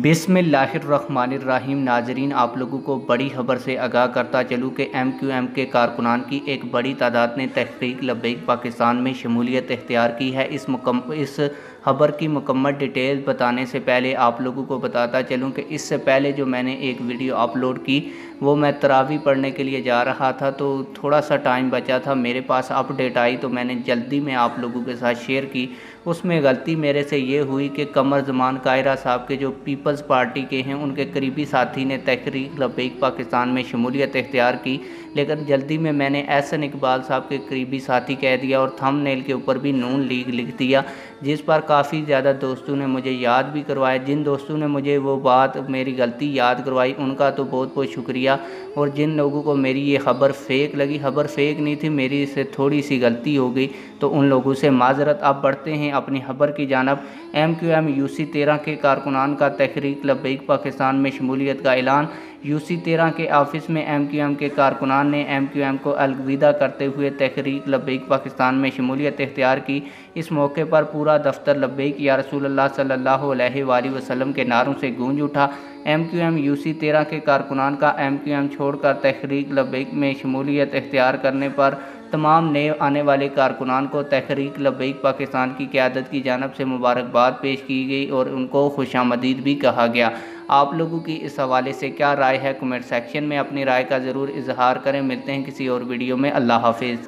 बिस्मिल्लाहिर्रहमानिर्रहीम। नाजरीन, आप लोगों को बड़ी खबर से आगाह करता चलूँ कि MQM के कारकुनान की एक बड़ी तादाद ने तहरीक लब्बैक पाकिस्तान में शमूलियत इख्तियार की है। इस खबर की मुकम्मल डिटेल बताने से पहले आप लोगों को बताता चलूँ कि इससे पहले जो मैंने एक वीडियो अपलोड की वो मैं तरावी पढ़ने के लिए जा रहा था, तो थोड़ा सा टाइम बचा था, मेरे पास अपडेट आई तो मैंने जल्दी में आप लोगों के साथ शेयर की। उसमें गलती मेरे से ये हुई कि कमर ज़मान कायरा साहब के जो पीपल्स पार्टी के हैं उनके करीबी साथी ने तहरीक लब्बैक पाकिस्तान में शमूलियत इख्तियार की, लेकिन जल्दी में मैंने एहसन इकबाल साहब के करीबी साथी कह दिया और थंबनेल के ऊपर भी नून लीग लिख दिया, जिस पर काफ़ी ज़्यादा दोस्तों ने मुझे याद भी करवाया। जिन दोस्तों ने मुझे वो बात, मेरी गलती याद करवाई, उनका तो बहुत बहुत शुक्रिया। और जिन लोगों को मेरी ये खबर फेक लगी, खबर फेक नहीं थी, मेरी से थोड़ी सी गलती हो गई, तो उन लोगों से माजरत। अब बढ़ते हैं अपनी खबर की जानब। MQM UC13 के कारकुनान का तहरीक लब्बैक पाकिस्तान में शमूलियत का ऐलान। UC13 के ऑफिस में MQM के कारकुनान ने MQM को अलविदा करते हुए तहरीक लब्बैक पाकिस्तान में शमूलियत इख्तियार की। इस मौके पर पूरा दफ्तर लब्बैक या रसूलुल्लाह सल्लल्लाहु अलैहि वसल्लम के नारों से गूंज उठा। MQM UC13 के कारकुनान का MQM छोड़कर तहरीक लब्बैक में शमूलियत इख्तियार करने पर तमाम नए आने वाले कारकुनान को तहरीक लब्बैक पाकिस्तान की क़यादत की जानिब से मुबारकबाद पेश की गई और उनको खुशामदीद भी कहा गया। आप लोगों की इस हवाले से क्या राय है, कमेंट सेक्शन में अपनी राय का ज़रूर इजहार करें। मिलते हैं किसी और वीडियो में। अल्लाह हाफिज़।